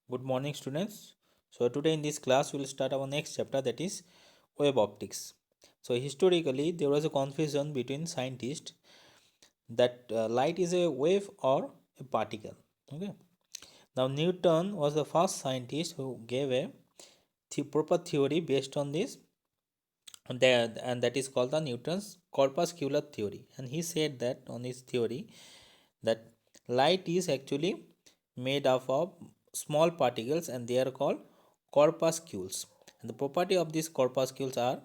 Good morning, students. So, today in this class, we will start our next chapter, that is wave optics. So, historically, there was a confusion between scientists that light is a wave or a particle. Okay. Now, Newton was the first scientist who gave a proper theory based on this, and that is called the Newton's corpuscular theory. And he said that on his theory that light is actually made up of small particles and they are called corpuscles. And the property of these corpuscles are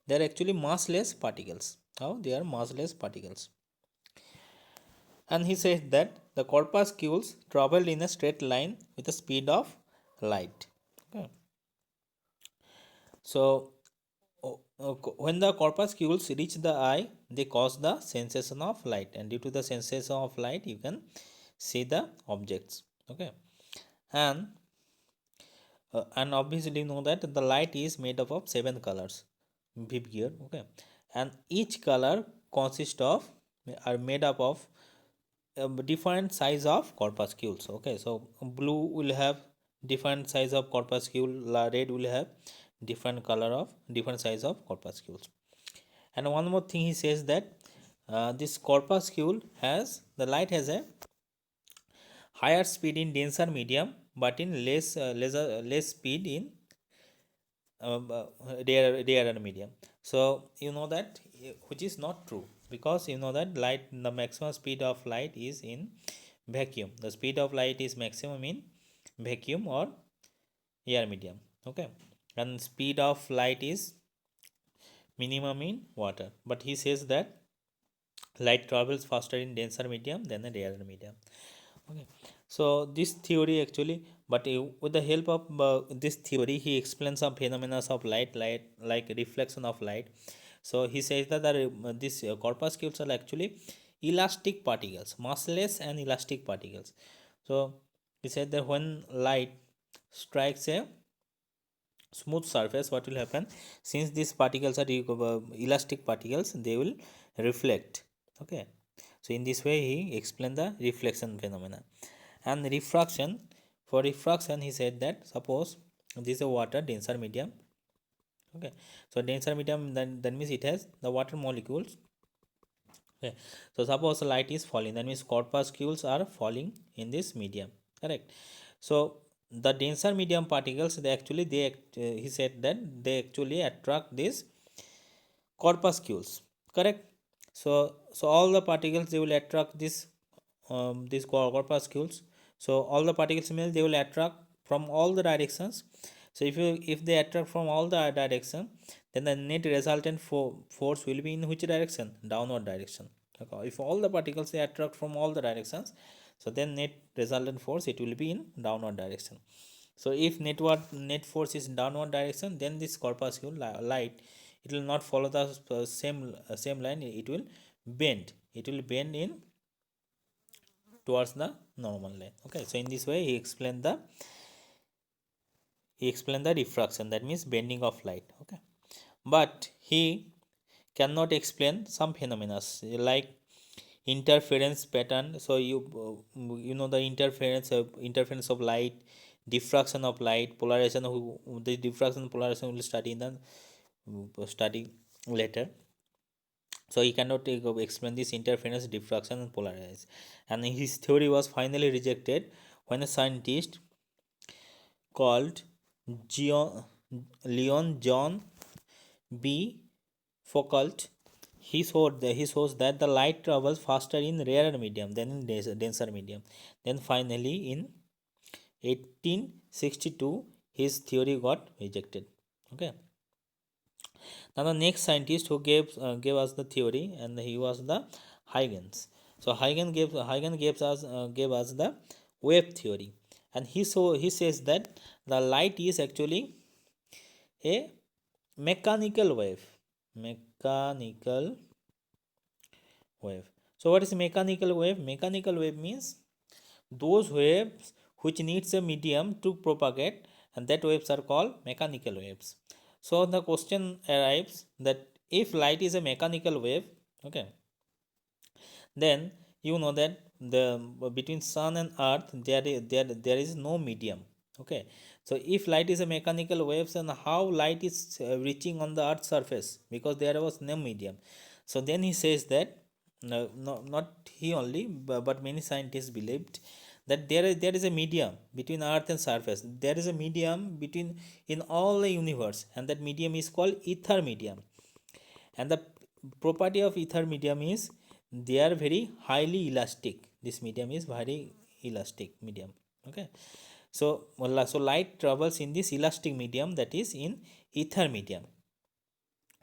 they are actually massless particles. How they are massless particles. And he says that the corpuscles travel in a straight line with the speed of light. Okay. So when the corpuscles reach the eye, they cause the sensation of light, and due to the sensation of light, you can see the objects. Okay, and obviously you know that the light is made up of seven colors, Viv. Okay, and each color consists of are made up of different size of corpuscles. Okay, so blue will have different size of corpuscle, red will have different color of different size of corpuscles. And one more thing he says that this corpuscle has the light has a higher speed in denser medium but in less speed in rarer medium. So you know that which is not true, because you know that light, the maximum speed of light is in vacuum. The speed of light is maximum in vacuum or air medium. Okay, and speed of light is minimum in water. But he says that light travels faster in denser medium than a rarer medium. Okay, so this theory actually, but with the help of this theory, he explains some phenomena of light like reflection of light. So he says that these corpuscles are actually elastic particles, massless and elastic particles. So he said that when light strikes a smooth surface, what will happen, since these particles are elastic particles, they will reflect. Okay, so in this way he explained the reflection phenomena. And refraction, for refraction he said that suppose this is a water denser medium. Okay, so denser medium, then that means it has the water molecules. Okay, so suppose light is falling, that means corpuscles are falling in this medium, correct? So the denser medium particles, they actually he said that they actually attract these corpuscles, correct? So all the particles, they will attract this these corpuscles. So all the particles means they will attract from all the directions. So if they attract from all the direction, then the net resultant force will be in which direction? Downward direction. Okay, if all the particles they attract from all the directions, so then net resultant force, it will be in downward direction. So if net force is downward direction, then this corpuscle light, it will not follow the same line. It will bend in towards the normal line. Okay, so in this way he explained the diffraction, that means bending of light. Okay, but he cannot explain some phenomena like interference pattern. So you know the interference of light, diffraction of light, polarization. The diffraction and polarization will study in the study later. So he cannot explain this interference, diffraction and polarization. And his theory was finally rejected when a scientist called Geo- Leon John B. Foucault, he shows that the light travels faster in rarer medium than in denser medium. Then finally in 1862 his theory got rejected. Okay. Now the next scientist who gave us the theory, and he was the Huygens. So Huygens gave us the wave theory, and he says that the light is actually a mechanical wave. Mechanical wave. So what is mechanical wave? Mechanical wave means those waves which needs a medium to propagate, and that waves are called mechanical waves. So the question arrives that if light is a mechanical wave, okay, then you know that the between sun and earth there is no medium. Okay, so if light is a mechanical waves, and how light is reaching on the earth's surface, because there was no medium. So then he says that, no, no, not he only, but many scientists believed that there is a medium between earth and surface. There is a medium between in all the universe, and that medium is called ether medium. And the property of ether medium is they are very highly elastic. This medium is very elastic medium. Okay, so so light travels in this elastic medium, that is in ether medium.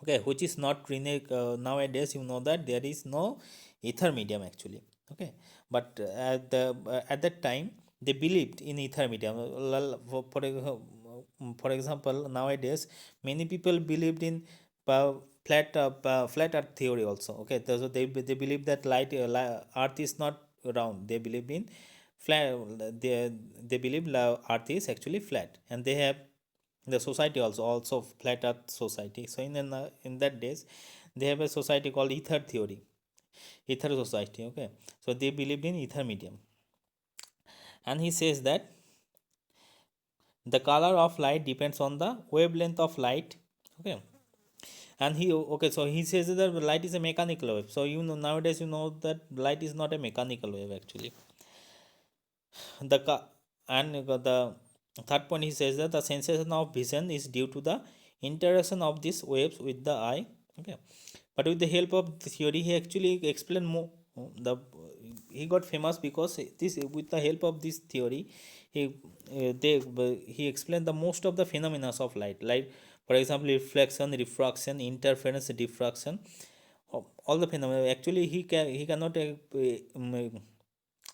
Okay, which is not nowadays, you know that there is no ether medium actually. Okay, but at that time they believed in ether medium. For example, nowadays many people believed in flat earth theory also. Okay, so they believe that earth is not round. They believe in flat. They believe earth is actually flat, and they have the society also flat earth society. So in that days they have a society called ether theory, ether society. Okay, so they believed in ether medium. And he says that the color of light depends on the wavelength of light. Okay, and so he says that light is a mechanical wave. So nowadays you know that light is not a mechanical wave actually. The third point, he says that the sensation of vision is due to the interaction of these waves with the eye. Okay, but with the help of the theory, he actually explained more. The he got famous because this with the help of this theory, he he explained the most of the phenomena of light, like for example reflection, refraction, interference, diffraction, all the phenomena. Actually, he cannot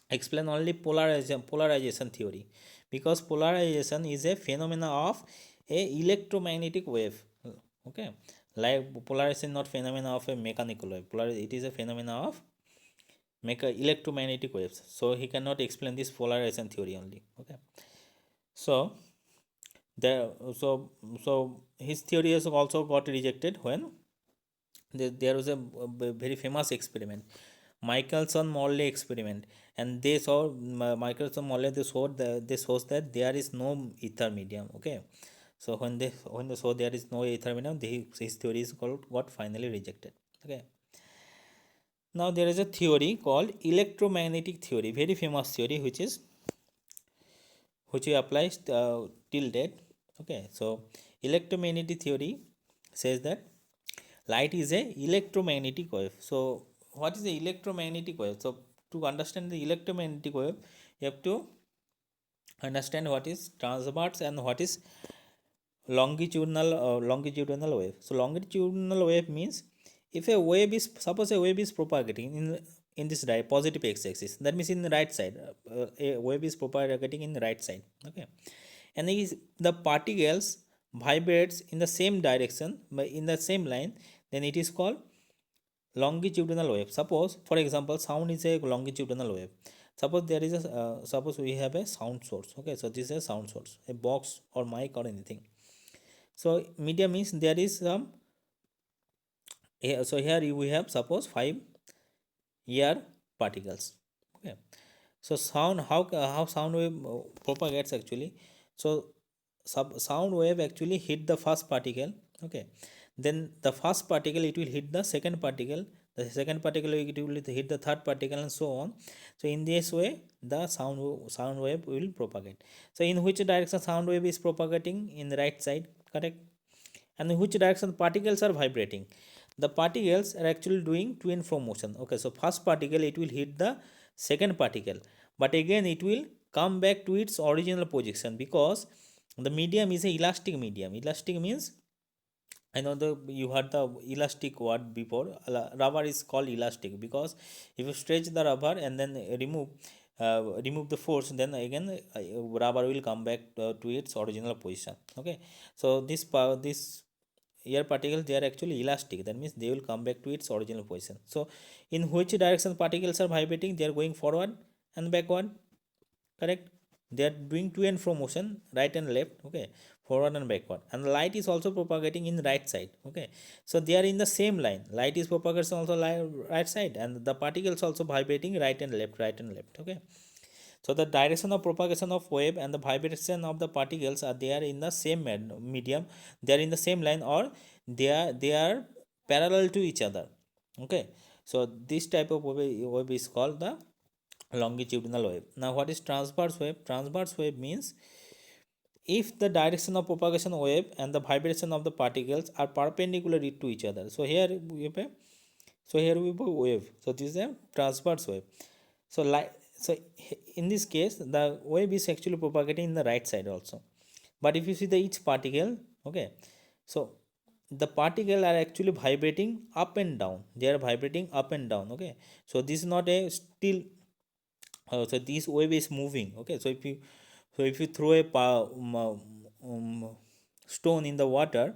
explain only polarization theory, because polarization is a phenomena of a electromagnetic wave. Okay, like polarization not phenomena of a mechanical wave. It is a phenomena of electromagnetic waves. So he cannot explain this polarization theory only. Okay, so there so his theory has also got rejected when there was a very famous experiment, Michelson Morley experiment, and they saw Michelson Morley. They shows that there is no ether medium. Okay, so when they saw there is no ether medium, his theory is called got finally rejected. Okay, now there is a theory called electromagnetic theory, very famous theory, which we applies till date. Okay, so electromagnetic theory says that light is a electromagnetic wave. So what is the electromagnetic wave? So to understand the electromagnetic wave, you have to understand what is transverse and what is longitudinal wave. So longitudinal wave means if a wave is suppose a wave is propagating in this positive x-axis, that means in the right side, a wave is propagating in the right side. Okay, and the particles vibrates in the same direction in the same line, then it is called longitudinal wave. Suppose for example sound is a longitudinal wave. Suppose there is a suppose we have a sound source. Okay, so this is a sound source, a box or mic or anything. So media means there is some so here we have suppose 5 air particles. Okay, so sound, how sound wave propagates actually. So sound wave actually hit the first particle. Okay, then the first particle it will hit the second particle, the second particle it will hit the third particle, and so on. So in this way the sound wave will propagate. So in which direction sound wave is propagating? In the right side, correct. And in which direction particles are vibrating? The particles are actually doing to and fro motion. Okay, so first particle it will hit the second particle, but again it will come back to its original position, because the medium is a elastic medium. Elastic means, I know you heard the elastic word before. Rubber is called elastic because if you stretch the rubber and then remove the force, then again rubber will come back to its original position. Okay, so this air particles, they are actually elastic. That means they will come back to its original position. So in which direction particles are vibrating? They are going forward and backward, correct. They are doing to and fro motion, right and left. Okay, forward and backward. And the light is also propagating in right side. Okay, so they are in the same line. Light is propagating also right side, and the particles also vibrating right and left, right and left. Okay, So the direction of propagation of wave and the vibration of the particles are there in the same medium, they are in the same line, or they are parallel to each other. Okay, so this type of wave is called the longitudinal wave. Now what is transverse wave? Transverse wave means if the direction of propagation wave and the vibration of the particles are perpendicular to each other. So here we have a wave. So this is a transverse wave. So in this case the wave is actually propagating in the right side also. But if you see the each particle, okay, so the particle are actually vibrating up and down. They are vibrating up and down. Okay, so this is not a still. So this wave is moving. Okay, so if you throw a stone in the water,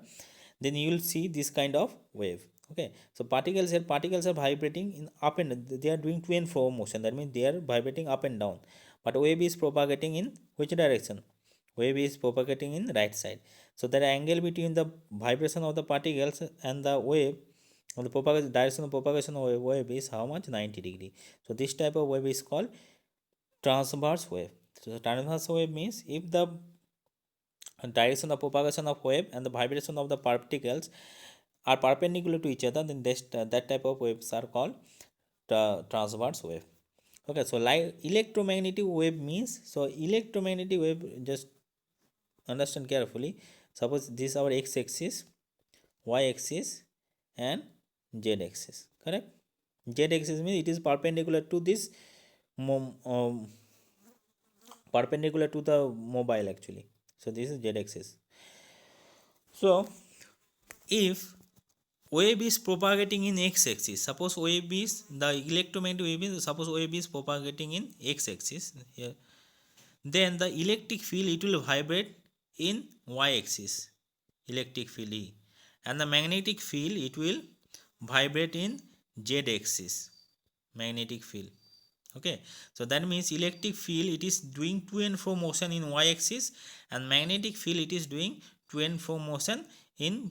then you will see this kind of wave. Okay, so particles are vibrating in up and they are doing to and fro motion. That means they are vibrating up and down. But wave is propagating in which direction? Wave is propagating in right side. So the angle between the vibration of the particles and the wave, or the propagation direction of propagation of wave is how much? 90 degree. So this type of wave is called transverse wave. So the transverse wave means if the direction of propagation of wave and the vibration of the particles are perpendicular to each other, then that type of waves are called transverse wave. Okay, so like electromagnetic wave means, so electromagnetic wave, just understand carefully. Suppose this is our x-axis, y-axis, and z-axis. Correct? Z-axis means it is perpendicular to this perpendicular to the mobile actually. So this is z-axis. So if wave is propagating in x-axis, suppose wave is the electromagnetic wave is, suppose wave is propagating in x-axis here, then the electric field it will vibrate in y-axis, electric field E, and the magnetic field it will vibrate in z-axis, magnetic field. Okay, so that means electric field it is doing to and fro motion in y-axis, and magnetic field it is doing to and fro motion in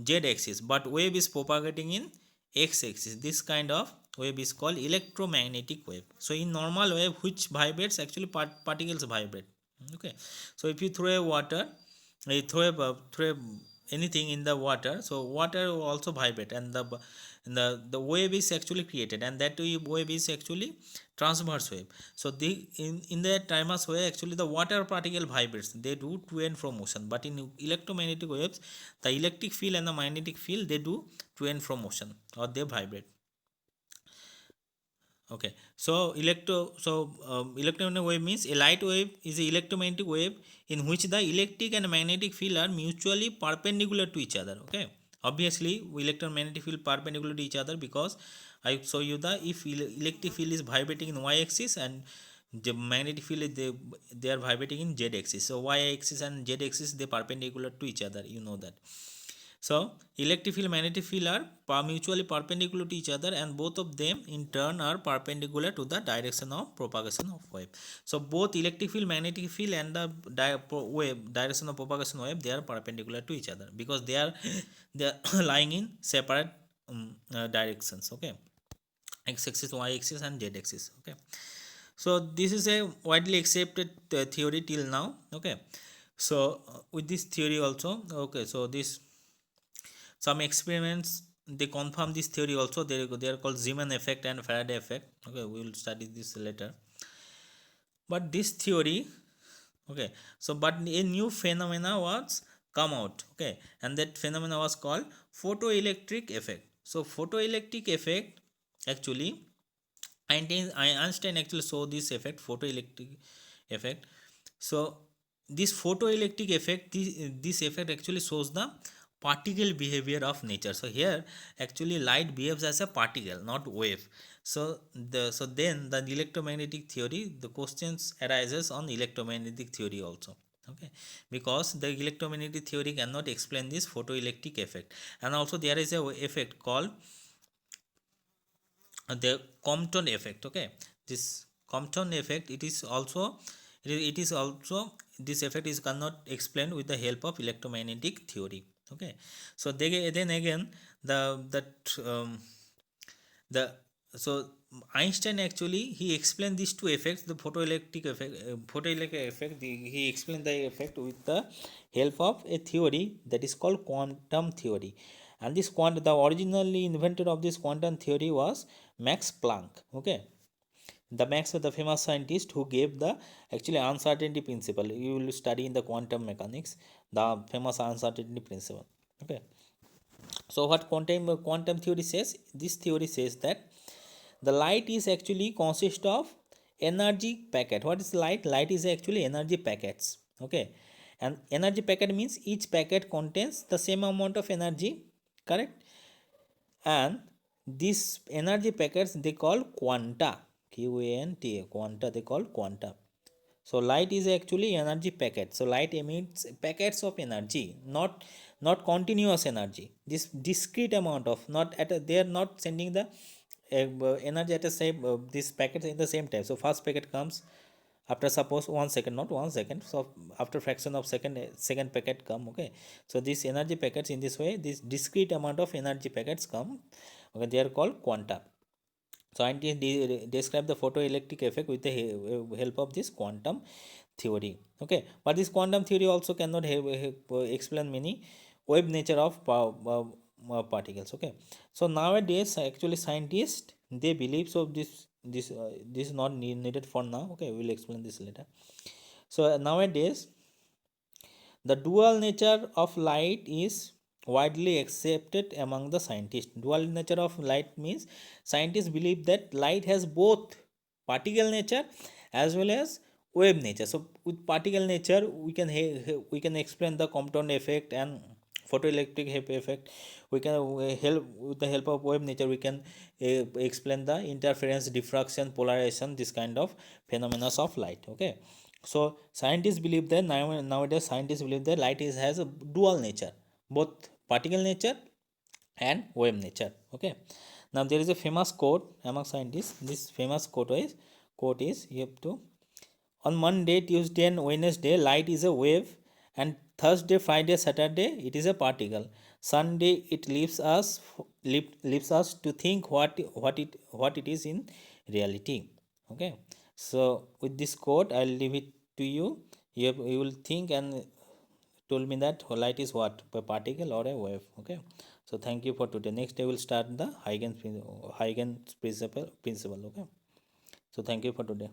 z-axis, but wave is propagating in x-axis. This kind of wave is called electromagnetic wave. So in normal wave which vibrates, actually particles vibrate. Okay, so if you throw a water, you throw anything in the water, so water will also vibrate, and the wave is actually created, and that wave is actually transverse wave. So the in the transverse wave actually the water particle vibrates, they do to and fro motion. But in electromagnetic waves, the electric field and the magnetic field they do to and fro motion, or they vibrate. Okay, so electromagnetic wave means a light wave is a electromagnetic wave in which the electric and magnetic field are mutually perpendicular to each other. Okay, obviously electromagnetic field perpendicular to each other, because I show you the if electric field is vibrating in y-axis and the magnetic field they are vibrating in z-axis. So y-axis and z-axis they perpendicular to each other, you know that. So electric field, magnetic field are mutually perpendicular to each other, and both of them in turn are perpendicular to the direction of propagation of wave. So both electric field, magnetic field, and the wave direction of propagation wave they are perpendicular to each other, because they are lying in separate directions. Okay, x-axis, y-axis, and z-axis. Okay, so this is a widely accepted theory till now. Okay, so with this theory also, okay, so this some experiments they confirm this theory also. They are called Zeeman effect and Faraday effect. Okay, we will study this later. But this theory, okay, so but a new phenomena was come out. Okay, and that phenomena was called photoelectric effect. So photoelectric effect actually, Einstein actually saw this effect, photoelectric effect. So this photoelectric effect, this effect actually shows the particle behavior of nature. So here actually light behaves as a particle, not wave. So then the electromagnetic theory, the questions arises on electromagnetic theory also. Okay, because the electromagnetic theory cannot explain this photoelectric effect. And also there is a effect called the Compton effect. Okay, this Compton effect, it is also this effect is cannot explained with the help of electromagnetic theory. Okay, so then again the so Einstein actually he explained these two effects, the photoelectric effect. He explained the effect with the help of a theory that is called quantum theory. And this the originally inventor of this quantum theory was Max Planck. Okay, the Max was the famous scientist who gave the actually uncertainty principle. You will study in the quantum mechanics the famous uncertainty principle. Okay, so what quantum theory says, this theory says that the light is actually consist of energy packet. What is light? Light is actually energy packets. Okay, and energy packet means each packet contains the same amount of energy, correct? And these energy packets they call quanta, quanta, quanta, they call quanta. So light is actually energy packet. So light emits packets of energy, not continuous energy. This discrete amount of, not at a, they are not sending the energy at the same these packets in the same time. So first packet comes after suppose 1 second, not 1 second. So after fraction of second, second packet come. Okay, so these energy packets in this way, this discrete amount of energy packets come. Okay, they are called quanta. Scientists describe the photoelectric effect with the help of this quantum theory. Okay, but this quantum theory also cannot explain many wave nature of particles. Okay, so nowadays actually scientists they believe, so this is not needed for now. Okay, we will explain this later. So nowadays the dual nature of light is widely accepted among the scientists. Dual nature of light means scientists believe that light has both particle nature as well as wave nature. So with particle nature, we can explain the Compton effect and photoelectric effect. We can help with the help of wave nature. We can explain the interference, diffraction, polarization, this kind of phenomena of light. Okay, so scientists believe that nowadays scientists believe that light has a dual nature, both particle nature and wave nature. Okay, now there is a famous quote among scientists. This famous quote is you have to, on Monday, Tuesday, and Wednesday, light is a wave, and Thursday, Friday, Saturday, it is a particle. Sunday, it leaves us to think what it is in reality. Okay. So with this quote, I'll leave it to you. You will think and told me that light is what, a particle or a wave. Okay. So thank you for today. Next, I will start the Huygens principle. Okay. So thank you for today.